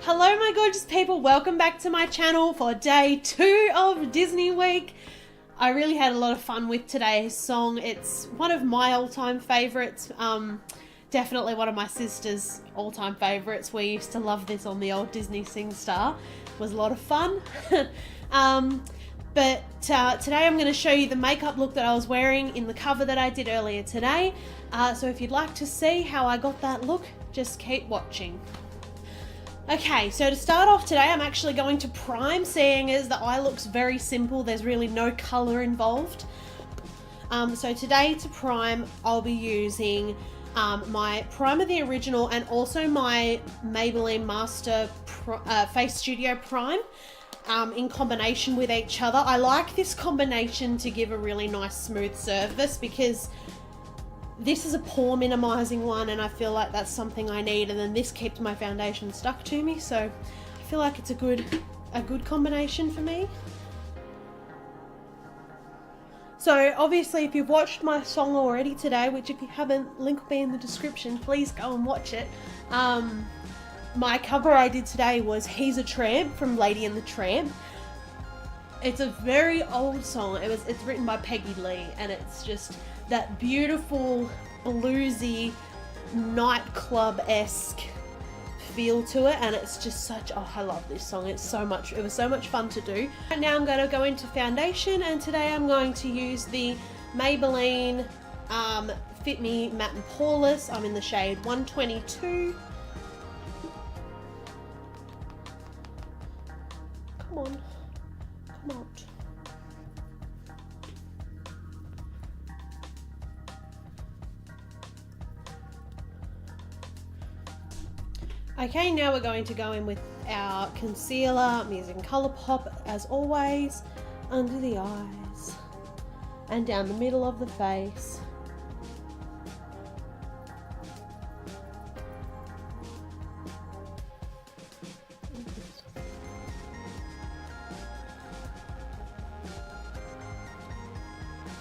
Hello my gorgeous people, welcome back to my channel for day 2 of Disney Week. I really had a lot of fun with today's song. It's one of my all-time favourites, definitely one of my sister's all-time favourites. We used to love this on the old Disney SingStar. It was a lot of fun. But today I'm going to show you the makeup look that I was wearing in the cover that I did earlier today. So if you'd like to see how I got that look, just keep watching. Okay, so to start off today, I'm actually going to prime, seeing as the eye looks very simple. There's really no colour involved. So today to prime, I'll be using my primer, the original, and also my Maybelline Master Face Studio Prime in combination with each other. I like this combination to give a really nice smooth surface because this is a pore minimizing one and I feel like that's something I need, and then this keeps my foundation stuck to me, so I feel like it's a good combination for me. So obviously if you've watched my song already today, which if you haven't, link will be in the description, please go and watch it. My cover I did today was He's a Tramp from Lady and the Tramp. It's a very old song. It's written by Peggy Lee, and it's just that beautiful bluesy nightclub-esque feel to it, and it's just such, oh, I love this song. It was so much fun to do. And now I'm going to go into foundation, and today I'm going to use the Maybelline Fit Me Matte and Poreless. I'm in the shade 122. Come on. Come on. Okay, now we're going to go in with our concealer. I'm using Colourpop as always, under the eyes and down the middle of the face.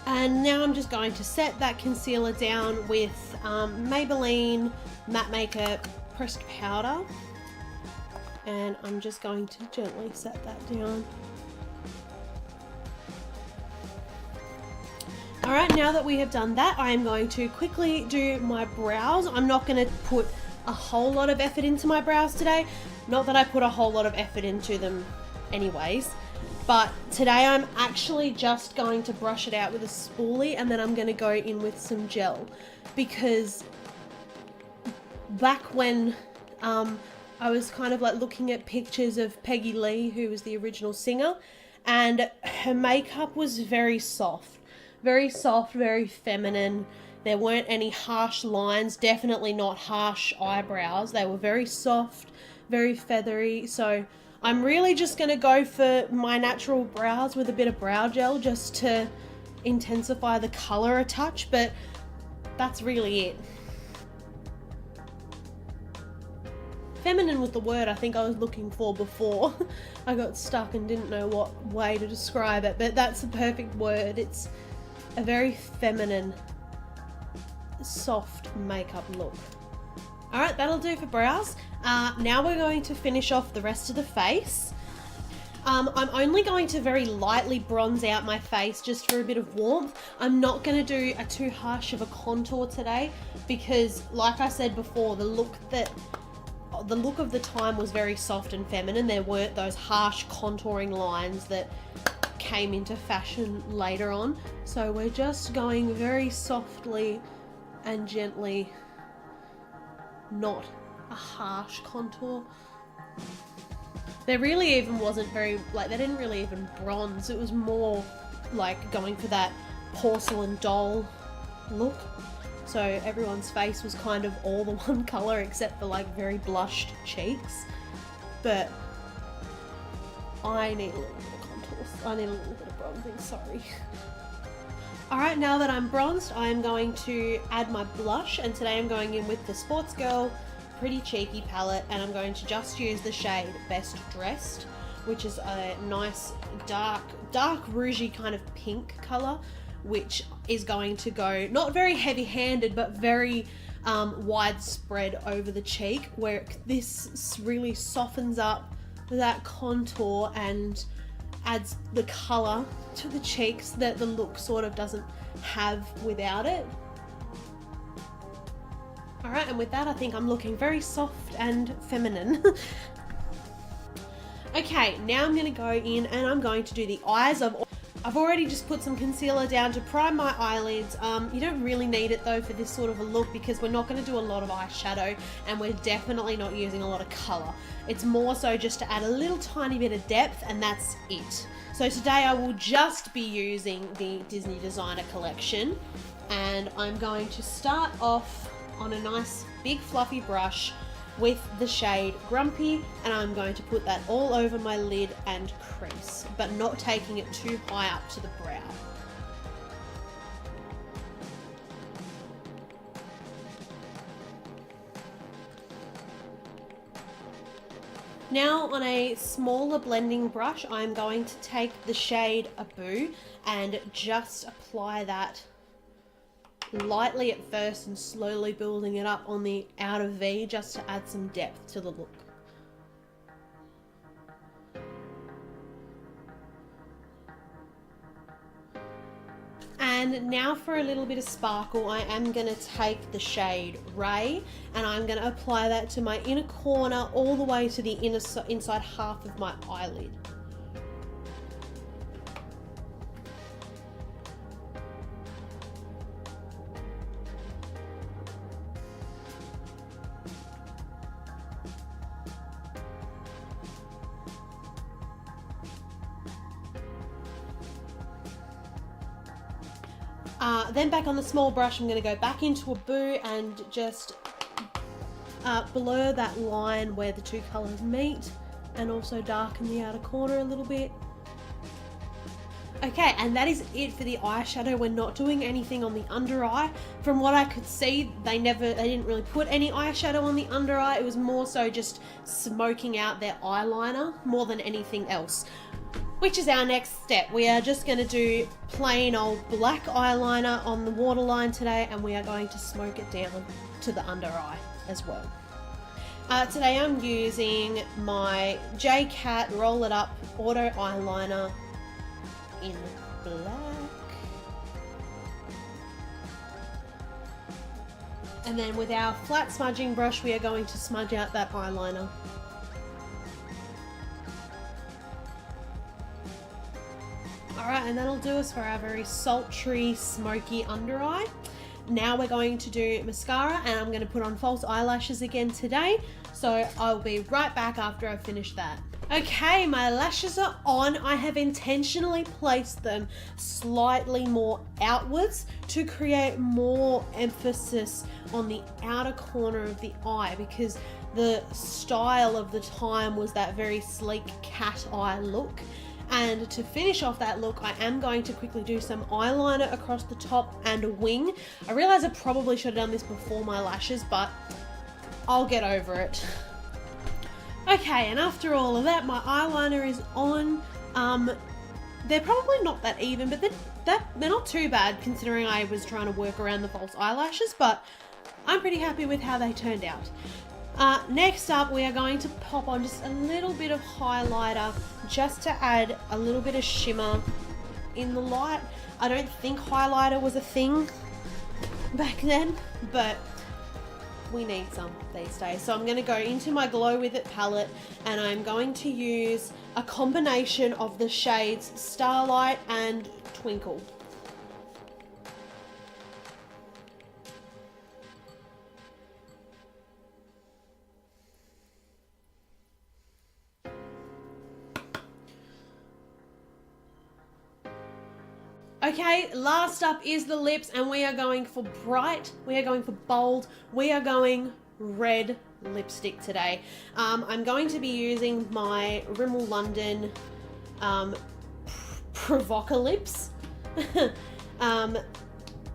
And now I'm just going to set that concealer down with Maybelline Matte Makeup Pressed Powder, and I'm just going to gently set that down. Alright, now that we have done that, I am going to quickly do my brows. I'm not going to put a whole lot of effort into my brows today. Not that I put a whole lot of effort into them anyways. But today I'm actually just going to brush it out with a spoolie, and then I'm going to go in with some gel, because back when I was kind of like looking at pictures of Peggy Lee, who was the original singer, and her makeup was very soft, very feminine. There weren't any harsh lines, definitely not harsh eyebrows. They were very soft, very feathery. So I'm really just going to go for my natural brows with a bit of brow gel just to intensify the colour a touch, but that's really it. Feminine was the word I think I was looking for before. I got stuck and didn't know what way to describe it, but that's the perfect word. It's a very feminine, soft makeup look. Alright, that'll do for brows. Now we're going to finish off the rest of the face. I'm only going to very lightly bronze out my face just for a bit of warmth. I'm not going to do a too harsh of a contour today because, like I said before, the look of the time was very soft and feminine. There weren't those harsh contouring lines that came into fashion later on. So we're just going very softly and gently, not a harsh contour. There really even wasn't very, like, they didn't really even bronze. It was more like going for that porcelain doll look. So everyone's face was kind of all the one colour except for like very blushed cheeks. But I need a little bit of contour. I need a little bit of bronzing, sorry. Alright, now that I'm bronzed, I'm going to add my blush, and today I'm going in with the Sports Girl Pretty Cheeky palette, and I'm going to just use the shade Best Dressed, which is a nice dark rougey kind of pink colour, which is going to go not very heavy-handed but very widespread over the cheek, where this really softens up that contour and adds the colour to the cheeks that the look sort of doesn't have without it. Alright, and with that I think I'm looking very soft and feminine. Okay, now I'm going to go in and I'm going to do the eyes. I've already just put some concealer down to prime my eyelids. You don't really need it though for this sort of a look, because we're not going to do a lot of eyeshadow and we're definitely not using a lot of colour. It's more so just to add a little tiny bit of depth, and that's it. So today I will just be using the Disney Designer Collection, and I'm going to start off on a nice big fluffy brush with the shade Grumpy, and I'm going to put that all over my lid and crease, but not taking it too high up to the brow. Now on a smaller blending brush, I'm going to take the shade Abu and just apply that lightly at first and slowly building it up on the outer V, just to add some depth to the look. And now for a little bit of sparkle, I am going to take the shade Ray and I'm going to apply that to my inner corner all the way to the inside half of my eyelid. Then back on the small brush, I'm going to go back into Abu and just blur that line where the two colours meet, and also darken the outer corner a little bit. Okay, and that is it for the eyeshadow. We're not doing anything on the under eye. From what I could see, they didn't really put any eyeshadow on the under eye. It was more so just smoking out their eyeliner more than anything else. Which is our next step. We are just going to do plain old black eyeliner on the waterline today, and we are going to smoke it down to the under eye as well. Today I'm using my J Cat Roll It Up Auto Eyeliner in black. And then with our flat smudging brush, we are going to smudge out that eyeliner. Alright, and that'll do us for our very sultry, smoky under eye. Now we're going to do mascara, and I'm going to put on false eyelashes again today. So I'll be right back after I finish that. Okay, my lashes are on. I have intentionally placed them slightly more outwards to create more emphasis on the outer corner of the eye, because the style of the time was that very sleek cat eye look. And to finish off that look, I am going to quickly do some eyeliner across the top and a wing. I realize I probably should have done this before my lashes, but I'll get over it. Okay, and after all of that, my eyeliner is on. They're probably not that even, but they're not too bad considering I was trying to work around the false eyelashes, but I'm pretty happy with how they turned out. Next up, we are going to pop on just a little bit of highlighter just to add a little bit of shimmer in the light. I don't think highlighter was a thing back then, but we need some these days. So I'm going to go into my Glow With It palette, and I'm going to use a combination of the shades Starlight and Twinkle. Okay, last up is the lips, and we are going for bright, we are going for bold, we are going red lipstick today. I'm going to be using my Rimmel London Provocalips.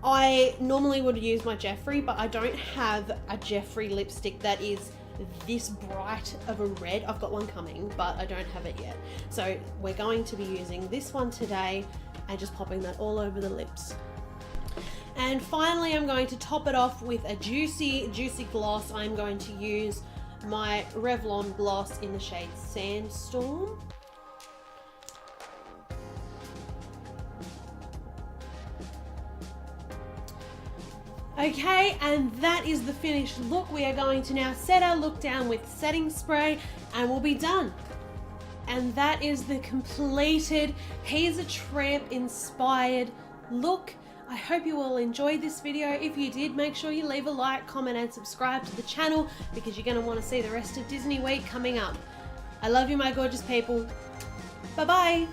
I normally would use my Jeffree, but I don't have a Jeffree lipstick that is this bright of a red. I've got one coming, but I don't have it yet. So we're going to be using this one today and just popping that all over the lips. And finally, I'm going to top it off with a juicy gloss. I'm going to use my Revlon gloss in the shade Sandstorm. Okay, and that is the finished look. We are going to now set our look down with setting spray and we'll be done. And that is the completed He's a Tramp inspired look. I hope you all enjoyed this video. If you did, make sure you leave a like, comment and subscribe to the channel because you're going to want to see the rest of Disney Week coming up. I love you, my gorgeous people. Bye-bye.